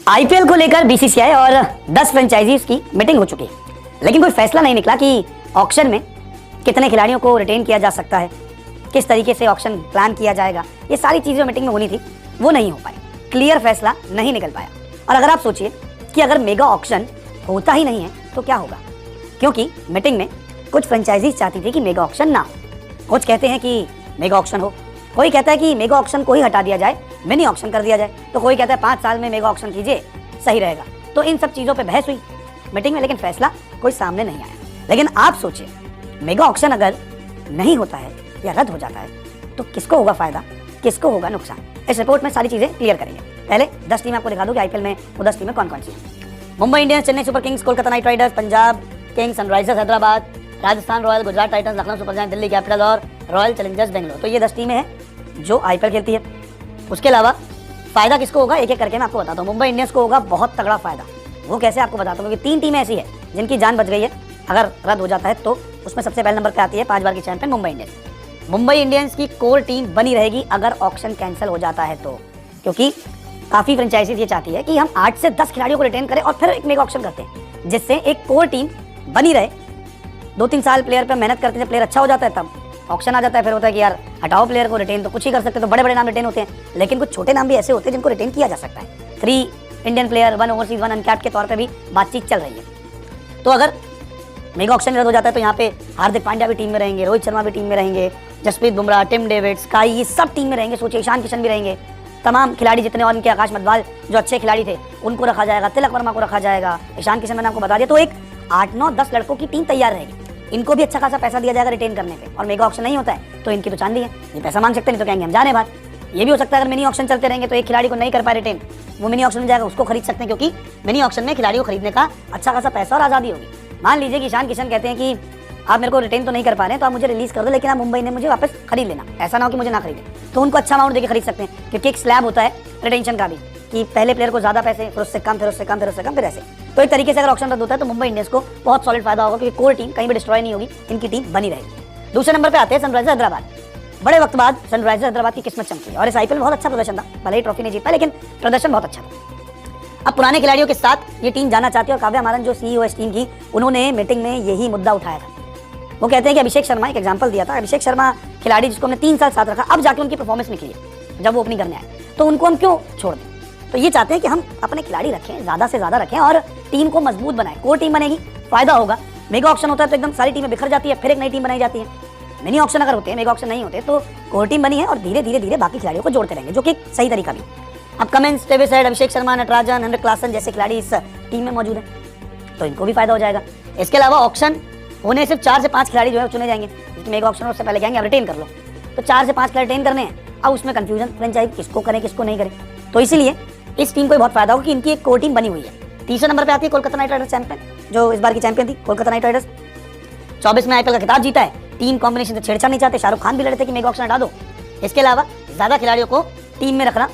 IPL को लेकर BCCI और 10 फ्रेंचाइजीज की मीटिंग हो चुकी है, लेकिन कोई फैसला नहीं निकला कि ऑक्शन में कितने खिलाड़ियों को रिटेन किया जा सकता है, किस तरीके से ऑक्शन प्लान किया जाएगा। ये सारी चीजें मीटिंग में होनी थी, वो नहीं हो पाई, क्लियर फैसला नहीं निकल पाया। और अगर आप सोचिए कि अगर मेगा ऑक्शन होता ही नहीं है तो क्या होगा, क्योंकि मीटिंग में कुछ फ्रेंचाइजीज चाहती थी कि मेगा ऑक्शन ना हो, कुछ कहते हैं कि मेगा ऑक्शन हो, कोई कहता है कि मेगा ऑक्शन को ही हटा दिया जाए, मिनी ऑक्शन कर दिया जाए, तो कोई कहता है 5 साल में मेगा ऑक्शन कीजिए सही रहेगा। तो इन सब चीज़ों पे बहस हुई मीटिंग में, लेकिन फैसला कोई सामने नहीं आया। लेकिन आप सोचिए, मेगा ऑक्शन अगर नहीं होता है या रद्द हो जाता है तो किसको होगा फायदा, किसको होगा नुकसान। इस रिपोर्ट में सारी चीज़ें क्लियर करेंगे। पहले 10 टीम आपको दिखा दूं कि आईपीएल में वो 10 टीमें कौन कौन सी हैं। Mumbai Indians, Chennai super Kings, Kolkata night Riders, Punjab Kings, Sunrisers Hyderabad, Rajasthan royal, Gujarat Titans, Lucknow super giants, Delhi capital और रॉयल चैलेंजर्स बेंगलोर। तो ये 10 टीमें हैं जो आईपीएल खेलती है। उसके अलावा फायदा किसको होगा एक एक करके मैं आपको बताता हूँ। मुंबई इंडियंस को होगा बहुत तगड़ा फायदा। वो कैसे आपको बताता हूँ, क्योंकि 3 टीमें ऐसी है जिनकी जान बच गई है अगर रद्द हो जाता है तो। उसमें सबसे पहले नंबर पे आती है 5 बार की champion Mumbai Indians. Mumbai Indians की कोर टीम बनी रहेगी अगर ऑक्शन कैंसिल हो जाता है तो, क्योंकि काफ़ी फ्रेंचाइजीज ये चाहती है कि हम 8 से 10 खिलाड़ियों को रिटेन करें और फिर एक मेगा ऑक्शन करते हैं, जिससे एक कोर टीम बनी रहे। 2-3 साल प्लेयर पर मेहनत करते हैं, प्लेयर अच्छा हो जाता है तब ऑक्शन आ जाता है, फिर होता है कि यार हटाओ प्लेयर को, रिटेन तो कुछ ही कर सकते, तो बड़े बड़े नाम रिटेन होते हैं, लेकिन कुछ छोटे नाम भी ऐसे होते हैं जिनको रिटेन किया जा सकता है। 3 इंडियन प्लेयर, 1 ओवरसीज, 1 अनकैप्ड के तौर पे भी बातचीत चल रही है। तो अगर मेगा ऑक्शन रद्द हो जाता है तो यहाँ पे हार्दिक पांड्या भी टीम में रहेंगे, रोहित शर्मा भी टीम में रहेंगे, Jasprit Bumrah, Tim David, Sky, ये सब टीम में रहेंगे। सोचिए ईशान किशन भी रहेंगे, तमाम खिलाड़ी जितने, और इनके आकाश मदवाल जो अच्छे खिलाड़ी थे उनको रखा जाएगा, तिलक वर्मा को रखा जाएगा, ईशान किशन मैंने आपको बता दिया। तो एक 8, 9, 10 लड़कों की टीम तैयार रहेगी। इनको भी अच्छा खासा पैसा दिया जाएगा रिटेन करने पे, और मेगा ऑक्शन नहीं होता है तो इनकी तो चांदी है, ये पैसा मांग सकते हैं, नहीं तो कहेंगे हम जाने बाहर। ये भी हो सकता है अगर मिनी ऑक्शन चलते रहेंगे तो एक खिलाड़ी को नहीं कर पाए रिटेन, वो मिनी ऑक्शन में जाएगा, उसको खरीद सकते हैं, क्योंकि मिनी ऑक्शन में खिलाड़ी को खरीदने का अच्छा खासा पैसा और आज़ादी होगी। मान लीजिए कि ईशान किशन कहते हैं कि आप मेरे को रिटेन तो नहीं कर पा रहे हैं तो आप मुझे रिलीज कर दो, लेकिन आप मुंबई ने मुझे वापस खरीद लेना, ऐसा ना हो कि मुझे ना खरीदे, तो उनको अच्छा अमाउंट देकर खरीद सकते हैं, क्योंकि एक स्लैब होता है रिटेंशन का भी कि पहले प्लेयर को ज़्यादा पैसे, फिर उससे कम, फिर उससे कम, फिर उससे कम, फिर ऐसे। तो एक तरीके से अगर ऑक्शन रद्द होता है तो मुंबई इंडियंस को बहुत सॉलिड फायदा होगा, क्योंकि कोर टीम कहीं भी डिस्ट्रॉय नहीं होगी, इनकी टीम बनी रहेगी। दूसरे नंबर पर आते हैं सनराइजर्स हैदराबाद। बड़े वक्त बाद सनराइजर्स हैदराबाद की किस्मत चमकी और इस आईपीएल में बहुत अच्छा प्रदर्शन था, भले ही ट्रॉफी नहीं जीत पाया लेकिन प्रदर्शन बहुत अच्छा था। अब पुराने खिलाड़ियों के साथ ये टीम जाना चाहती है, और काव्या मारन जो सीईओ है इस टीम की, उन्होंने मीटिंग में यही मुद्दा उठाया था। वो कहते हैं कि अभिषेक शर्मा, एक एग्जांपल दिया था, अभिषेक शर्मा खिलाड़ी जिसको हमने 3 साल साथ रखा, अब जाके उनकी परफॉर्मेंस निकली है जब वो ओपनिंग करने आए, तो उनको हम क्यों छोड़ दें। तो ये चाहते हैं कि हम अपने खिलाड़ी रखें, ज़्यादा से ज़्यादा रखें और टीम को मजबूत बनाएं। कोर टीम बनेगी, फायदा होगा। मेगा ऑक्शन होता है तो एकदम सारी टीमें बिखर जाती है, फिर एक नई टीम बनाई जाती है। मिनी ऑक्शन अगर होते हैं, मेगा ऑक्शन नहीं होते, तो कोर टीम बनी है और धीरे धीरे धीरे बाकी खिलाड़ियों को जोड़ते रहेंगे, जो कि एक सही तरीका भी। अब Cummins, टेविस head, Abhishek Sharma, Natarajan, Heinrich Klaasen जैसे खिलाड़ी इस टीम में मौजूद हैं, तो इनको भी फायदा हो जाएगा। इसके अलावा ऑक्शन होने सिर्फ 4 से 5 खिलाड़ी जो है चुने जाएंगे, जिसमें मेगा ऑक्शन उससे पहले कहेंगे आप रिटेन कर लो, तो 4 से 5 खिलाड़ी रिटेन करने हैं। अब उसमें कंफ्यूजन फ्रेंचाइज किसको करें किसको नहीं करें, तो इसीलिए इस टीम को बहुत फायदा होगा कि इनकी एक कोर टीम बनी हुई है। तीसरे नंबर पे आती है कोलकाता नाइट राइडर्स चैंपियन, जो इस बार की चैंपियन थी कोलकाता नाइट राइडर्स। 24 में आईपीएल का खिताब जीता है। टीम कॉम्बिनेशन से छेड़छाड़ नहीं चाहते, शाहरुख खान भी लड़े थे कि मेगा ऑक्शन हटा दो। इसके अलावा ज्यादा खिलाड़ियों को टीम में रखना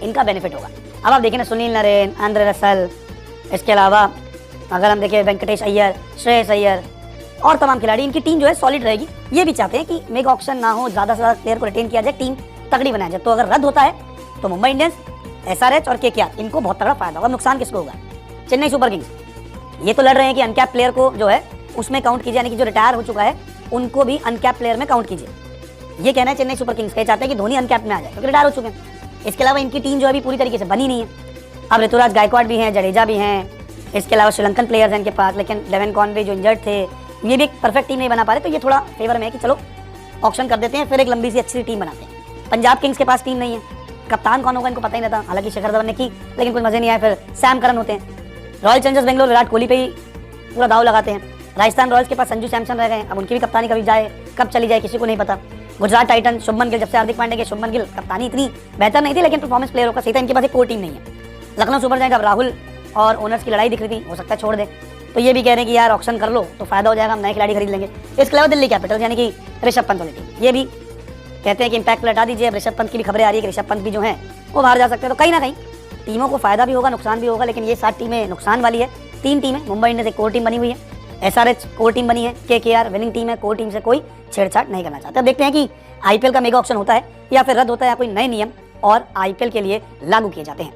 इनका बेनिफिट होगा। अब आप देखें ना, सुनील नरेन, आंद्रे रसल, इसके अलावा अगर हम देखें वेंकटेश अय्यर, श्रेयस अय्यर और तमाम खिलाड़ी, इनकी टीम जो है सॉलिड रहेगी। ये भी चाहते हैं कि मेगा ऑक्शन ना हो, ज्यादा से ज्यादा प्लेयर को रिटेन किया जाए, टीम तगड़ी बनाया जाए। तो अगर रद्द होता है तो मुंबई इंडियंस, एसआरएच और केकेआर, इनको बहुत तगड़ा फायदा होगा। नुकसान किसको होगा, चेन्नई सुपर किंग्स, ये तो लड़ रहे हैं कि अनकैप प्लेयर को जो है उसमें काउंट कीजिए, यानी कि जो रिटायर हो चुका है उनको भी अनकैप प्लेयर में काउंट कीजिए। ये कहना है चेन्नई सुपर किंग्स का, चाहते हैं कि धोनी अनकैप में आ जाए क्योंकि रिटायर हो चुके हैं। इसके अलावा इनकी टीम जो अभी पूरी तरीके से बनी नहीं है। अब ऋतुराज गायकवाड़ भी हैं, जडेजा भी हैं, इसके अलावा श्रीलंकन प्लेयर्स हैं इनके पास, लेकिन डेवन कॉनवे जो इंजर्ड थे, ये भी एक परफेक्ट टीम नहीं बना पा रहे, तो ये थोड़ा फेवर में है कि चलो ऑक्शन कर देते हैं, फिर एक लंबी सी अच्छी टीम बनाते हैं। पंजाब किंग्स के पास टीम नहीं है, कप्तान कौन होगा इनको पता ही नहीं था, हालांकि शिखर धवन ने की लेकिन कुछ मजे नहीं आया, फिर सैम करन होते हैं। रॉयल चैलेंजर्स बेंगलोर, विराट कोहली पे ही पूरा दाव लगाते हैं। राजस्थान रॉयल्स के पास संजू सैमसन रह गए, अब उनकी भी कप्तानी कभी जाए कब चली जाए किसी को नहीं पता। गुजरात टाइटन, शुभमन गिल, जब से हार्दिक पांड्या के, शुभमन गिल कप्तानी इतनी बेहतर नहीं थी लेकिन परफॉर्मेंस प्लेयरों का सही था, इनके पास एक कोर टीम नहीं है। लखनऊ सुपर जाएगा, अब राहुल और ओनर्स की लड़ाई दिख रही थी, हो सकता है छोड़ दे, तो ये भी कह रहे हैं कि यार ऑक्शन कर लो तो फायदा हो जाएगा, हम नए खिलाड़ी खरीद लेंगे। इसके अलावा दिल्ली कैपिटल्स यानी कि ऋषभ पंत वाली टीम, ये भी कहते हैं कि इम्पैक्ट हटा दीजिए। अब ऋषभ पंत की भी खबरें आ रही है कि ऋषभ पंत भी जो है वो बाहर जा सकते हैं, तो कहीं ना कहीं टीमों को फायदा भी होगा नुकसान भी होगा, लेकिन ये 7 टीमें नुकसान वाली है। 3 टीमें, मुंबई इंडियंस एक कोर टीम बनी हुई है, एसआरएच कोर टीम बनी है, केकेआर विनिंग टीम है, कोर टीम से कोई छेड़छाड़ नहीं करना चाहते। अब देखते हैं कि आईपीएल का मेगा ऑक्शन होता है या फिर रद्द होता है, या कोई नए नियम और आईपीएल के लिए लागू किए जाते हैं।